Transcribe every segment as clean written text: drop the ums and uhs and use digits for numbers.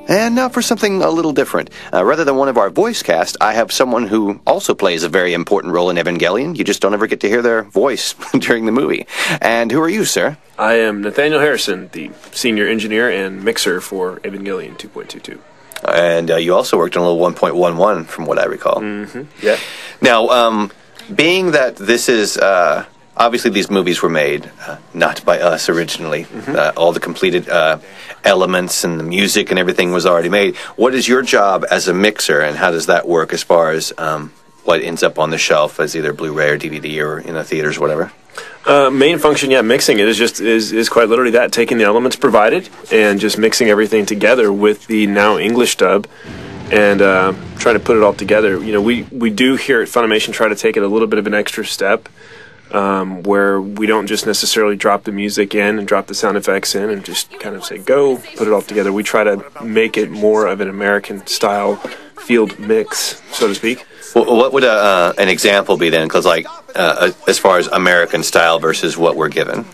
And now for something a little different. Rather than one of our voice cast, I have someone who also plays a very important role in Evangelion. You just don't ever get to hear their voice during the movie. And who are you, sir? I am Nathaniel Harrison, the senior engineer and mixer for Evangelion 2.22. And you also worked on a little 1.11, from what I recall. Mm-hmm. Yeah. Now, being that this is... obviously, these movies were made not by us originally. Mm-hmm. All the completed elements and the music and everything was already made. What is your job as a mixer, and how does that work as far as what ends up on the shelf as either Blu-ray or DVD or in the theaters or whatever? Main function, mixing it is quite literally that, taking the elements provided and just mixing everything together with the now English dub and trying to put it all together. You know, we do here at Funimation try to take it a little bit of an extra step. Where we don't just necessarily drop the music in and drop the sound effects in and just kind of say, go, put it all together. We try to make it more of an American-style field mix, so to speak. Well, what would an example be then? Because, as far as American style versus what we're given?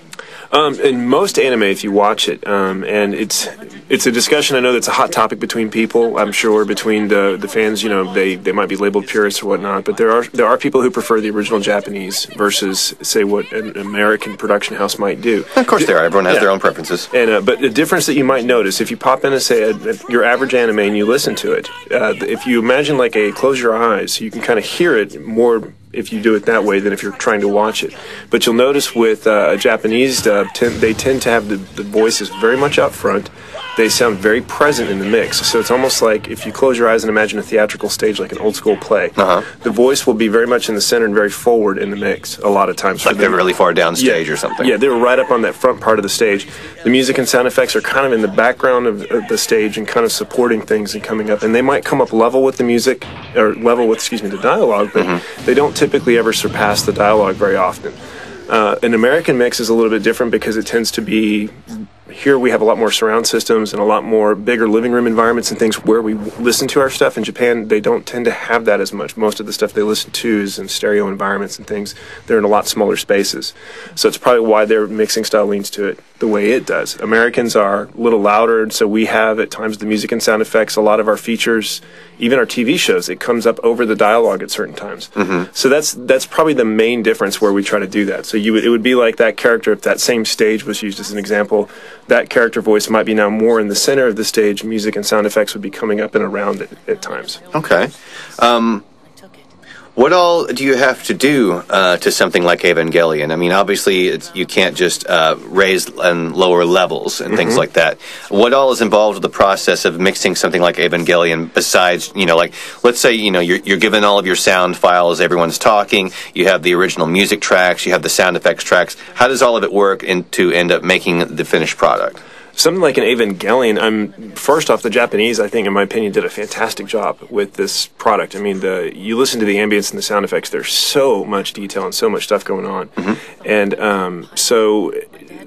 In most anime, if you watch it, and it's a discussion, I know that's a hot topic between people, I'm sure, between the fans, you know, they might be labeled purists or whatnot, but there are people who prefer the original Japanese versus, say, what an American production house might do. Of course there are. Everyone has their own preferences. And but the difference that you might notice, if you pop in and say your average anime and you listen to it, if you imagine like a close your eyes, you can kind of hear it more if you do it that way than if you're trying to watch it. But you'll notice with a Japanese dub, they tend to have the voices very much out front. They sound very present in the mix. So it's almost like if you close your eyes and imagine a theatrical stage like an old school play, the voice will be very much in the center and very forward in the mix a lot of times. Like they're really far down stage or something. Yeah, they're right up on that front part of the stage. The music and sound effects are kind of in the background of the stage and kind of supporting things and coming up. And they might come up level with the music, or level with, the dialogue, but they don't typically ever surpass the dialogue very often. An American mix is a little bit different because it tends to be... Here we have a lot more surround systems and a lot more bigger living room environments and things where we listen to our stuff. In Japan, they don't tend to have that as much. Most of the stuff they listen to is in stereo environments and things. They're in a lot smaller spaces. So it's probably why their mixing style leans to it the way it does. Americans are a little louder, and so we have at times the music and sound effects, a lot of our features, even our TV shows, it comes up over the dialogue at certain times. So that's probably the main difference where we try to do that. So it would be like that character, if that same stage was used as an example, that character voice might be now more in the center of the stage. Music and sound effects would be coming up and around it at times. Okay. What all do you have to do to something like Evangelion? I mean, obviously, you can't just raise and lower levels and things like that. What all is involved with the process of mixing something like Evangelion besides, like, let's say, you're given all of your sound files, everyone's talking, you have the original music tracks, you have the sound effects tracks. How does all of it work to end up making the finished product? Something like an Evangelion, first off, the Japanese, I think, in my opinion, did a fantastic job with this product. I mean, you listen to the ambience and the sound effects, there's so much detail and so much stuff going on. And so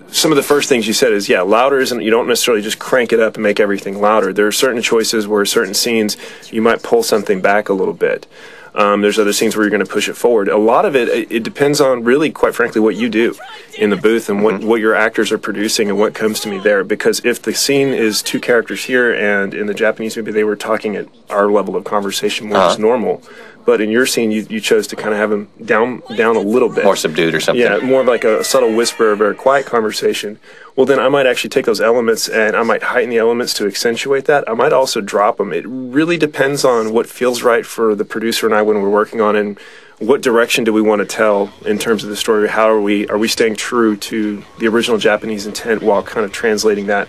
some of the first things you said is, louder isn't, you don't necessarily just crank it up and make everything louder. There are certain choices where certain scenes, you might pull something back a little bit. There's other scenes where you're going to push it forward. A lot of it depends on, really, quite frankly, what you do in the booth and what your actors are producing and what comes to me there. Because if the scene is two characters here, and in the Japanese movie they were talking at our level of conversation more as normal, but in your scene you chose to kind of have them down a little bit. More subdued or something. Yeah, more of like a subtle whisper, a very quiet conversation. Well, then I might actually take those elements and I might heighten the elements to accentuate that. I might also drop them. It really depends on what feels right for the producer and I when we're working on it, and what direction do we want to tell in terms of the story. How are we staying true to the original Japanese intent while kind of translating that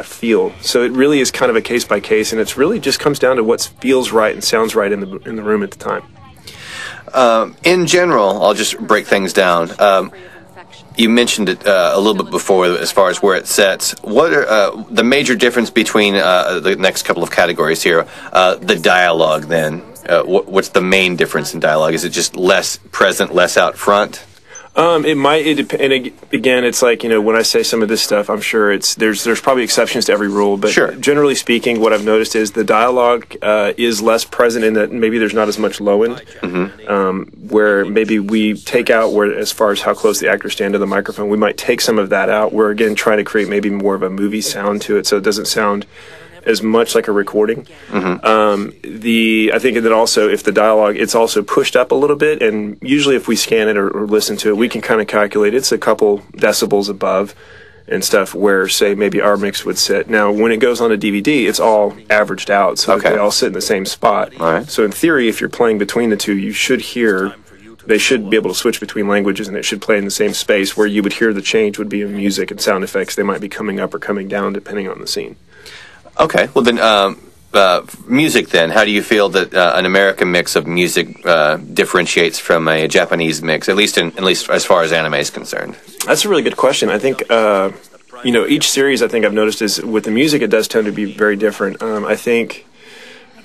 feel. So it really is kind of a case by case, and it's really just comes down to what feels right and sounds right in the room at the time. In general, I'll just break things down. You mentioned it a little bit before as far as where it sets. What are the major difference between the next couple of categories here? The dialogue, then. What's the main difference in dialogue? Is it just less present, less out front? It might. Again, it's like, when I say some of this stuff, I'm sure there's probably exceptions to every rule, but sure. Generally speaking, what I've noticed is the dialogue is less present in that maybe there's not as much low end, where maybe we take out as far as how close the actors stand to the microphone, we might take some of that out. We're again trying to create maybe more of a movie sound to it, so it doesn't sound as much like a recording. I think that also if the dialogue, it's also pushed up a little bit, and usually if we scan it or listen to it, we can kind of calculate it's a couple decibels above and stuff where, say, maybe our mix would sit. Now, when it goes on a DVD, it's all averaged out, so that they all sit in the same spot. All right. So in theory, if you're playing between the two, you should hear, they should be able to switch between languages, and it should play in the same space where you would hear the change would be in music and sound effects. They might be coming up or coming down depending on the scene. Okay, well then, music then. How do you feel that an American mix of music differentiates from a Japanese mix, at least as far as anime is concerned? That's a really good question. I think, each series I think I've noticed is with the music it does tend to be very different. I think,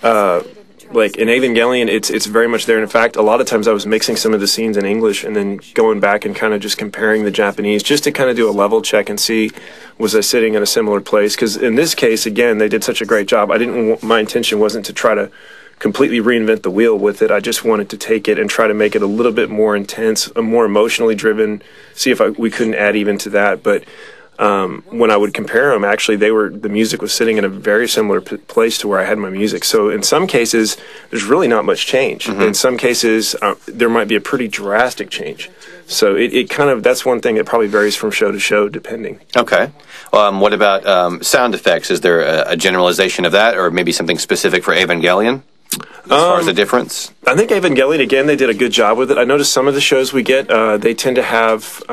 like in Evangelion, it's very much there. And in fact, a lot of times I was mixing some of the scenes in English and then going back and kind of just comparing the Japanese just to kind of do a level check and see, was I sitting in a similar place? Because in this case, again, they did such a great job. My intention wasn't to try to completely reinvent the wheel with it. I just wanted to take it and try to make it a little bit more intense, more emotionally driven, see if we couldn't add even to that. But when I would compare them, actually, the music was sitting in a very similar place to where I had my music. So in some cases, there's really not much change. In some cases, there might be a pretty drastic change. So it kind of, that's one thing that probably varies from show to show, depending. Okay. What about sound effects? Is there a generalization of that, or maybe something specific for Evangelion? As far as the difference? I think Evangelion, again, they did a good job with it. I noticed some of the shows we get, they tend to have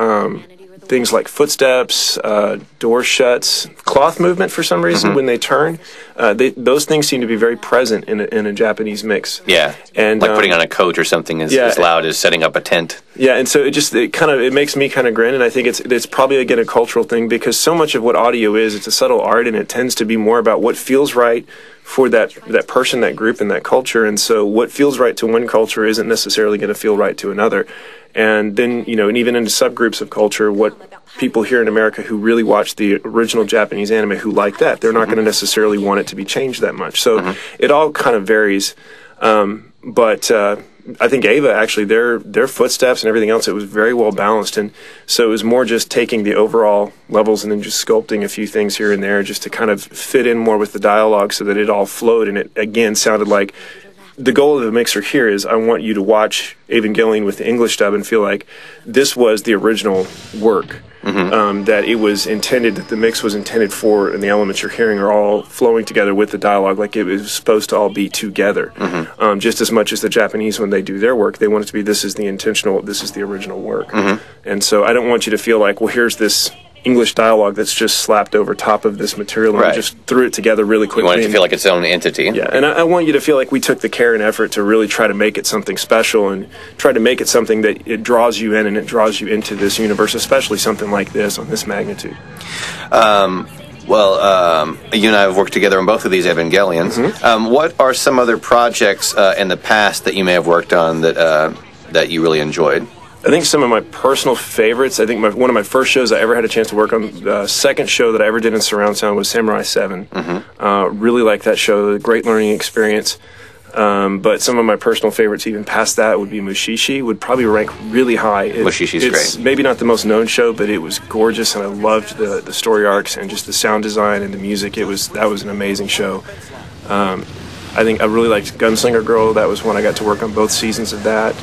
things like footsteps, door shuts, cloth movement for some reason when they turn. Those things seem to be very present in a Japanese mix. Yeah, and like putting on a coat or something is as loud as setting up a tent. Yeah, and so it makes me kind of grin, and I think it's probably again a cultural thing because so much of what audio is, it's a subtle art, and it tends to be more about what feels right for that person, that group, and that culture. And so what feels right to one culture isn't necessarily going to feel right to another. And then, and even into subgroups of culture, what people here in America who really watch the original Japanese anime who like that, they're not going to necessarily want it to be changed that much. So it all kind of varies. But I think Ava, actually, their footsteps and everything else, it was very well balanced. And so it was more just taking the overall levels and then just sculpting a few things here and there just to kind of fit in more with the dialogue so that it all flowed. And it, again, sounded like the goal of the mixer here is I want you to watch Evangelion with the English dub and feel like this was the original work. That it was intended, that the mix was intended for, and the elements you're hearing are all flowing together with the dialogue, like it was supposed to all be together. Just as much as the Japanese, when they do their work, they want it to be, this is the original work. And so I don't want you to feel like, well, here's this English dialogue that's just slapped over top of this material and just threw it together really quickly. You want it to feel like its own entity. Yeah, and I want you to feel like we took the care and effort to really try to make it something special and try to make it something that it draws you in and it draws you into this universe, especially something like this on this magnitude. You and I have worked together on both of these Evangelions. What are some other projects in the past that you may have worked on that you really enjoyed? I think some of my personal favorites, I think one of my first shows I ever had a chance to work on, the second show that I ever did in surround sound was Samurai 7. Really liked that show, a great learning experience. But some of my personal favorites, even past that, would be Mushishi, would probably rank really high. Mushishi's it's great. Maybe not the most known show, but it was gorgeous, and I loved the story arcs and just the sound design and the music. That was an amazing show. I think I really liked Gunslinger Girl. That was when I got to work on both seasons of that.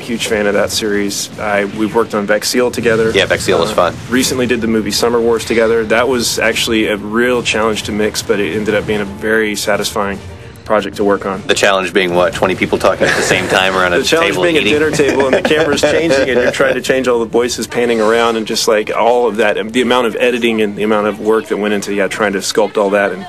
Huge fan of that series. We've worked on Vexil together. Yeah, Vexil was fun. Recently did the movie Summer Wars together. That was actually a real challenge to mix, but it ended up being a very satisfying project to work on. The challenge being what? 20 people talking at the same time around a table. The challenge being eating? a dinner table and the camera's changing and you're trying to change all the voices panning around and just like all of that. The amount of editing and the amount of work that went into trying to sculpt all that and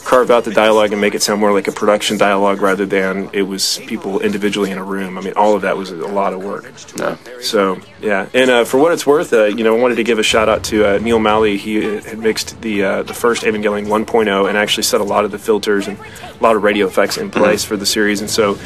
carve out the dialogue and make it sound more like a production dialogue rather than it was people individually in a room. I mean, all of that was a lot of work. No. So, yeah. And for what it's worth, I wanted to give a shout out to Neil Malley. He had mixed the first Evangelion 1.0 and actually set a lot of the filters and a lot of radio effects in place for the series. And so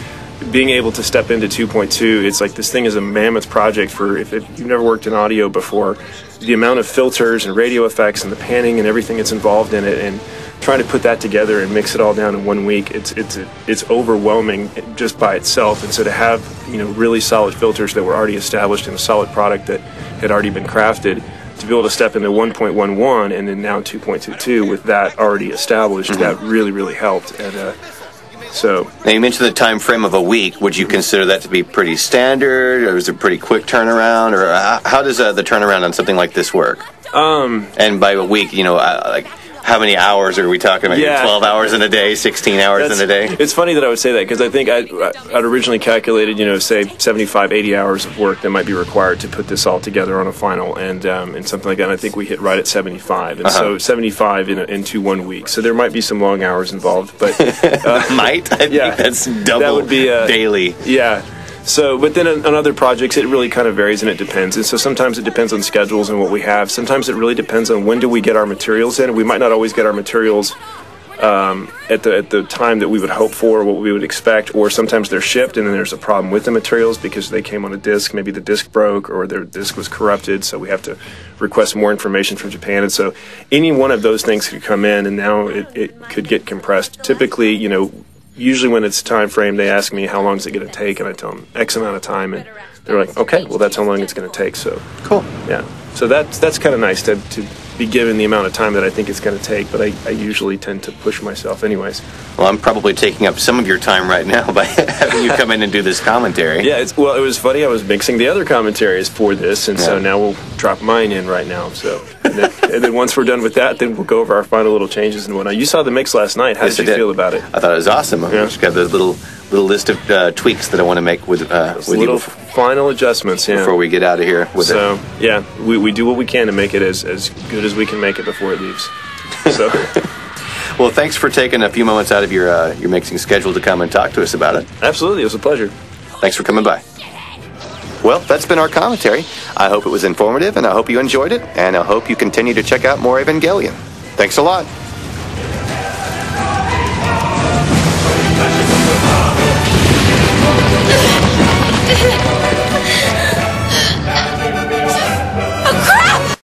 being able to step into 2.2, it's like this thing is a mammoth project for if you've never worked in audio before. The amount of filters and radio effects and the panning and everything that's involved in it, and trying to put that together and mix it all down in 1 week, it's overwhelming just by itself. And so to have, you know, really solid filters that were already established in a solid product that had already been crafted, to be able to step into 1.11 and then now 2.22 with that already established, that really helped. And so now you mentioned the time frame of a week. Would you consider that to be pretty standard, or is it a pretty quick turnaround, or how does the turnaround on something like this work? And by a week, you know, like, how many hours are we talking about? Yeah. 12 hours in a day, 16 hours in a day? It's funny that I would say that, because I think I'd originally calculated, you know, say 75, 80 hours of work that might be required to put this all together on a final, and something like that. And I think we hit right at 75. And so 75 into 1 week. So there might be some long hours involved. But might? I think that's double that would be, daily. Yeah. So, but then on other projects, it really kind of varies and it depends. And so sometimes it depends on schedules and what we have. Sometimes it really depends on when do we get our materials in. We might not always get our materials at the time that we would hope for, or what we would expect, or sometimes they're shipped and then there's a problem with the materials because they came on a disc. Maybe the disc broke or their disc was corrupted, so we have to request more information from Japan. And so any one of those things could come in, and now it could get compressed. Typically, you know, usually when it's time frame, they ask me how long is it going to take, and I tell them X amount of time, and they're like, okay, well, that's how long it's going to take. So cool. Yeah. So that's kind of nice to be given the amount of time that I think it's going to take, but I usually tend to push myself anyways. Well, I'm probably taking up some of your time right now by having you come in and do this commentary. Yeah, it was funny. I was mixing the other commentaries for this, and so now we'll drop mine in right now. So, and then once we're done with that, then we'll go over our final little changes and whatnot. You saw the mix last night. How did you feel about it? I thought it was awesome. I just got this little list of tweaks that I want to make with you final adjustments. Yeah. Before we get out of here with it. So yeah, we do what we can to make it as good as we can make it before it leaves. So. Well, thanks for taking a few moments out of your mixing schedule to come and talk to us about it. Absolutely, it was a pleasure. Thanks for coming by. Well, that's been our commentary. I hope it was informative, and I hope you enjoyed it, and I hope you continue to check out more Evangelion. Thanks a lot.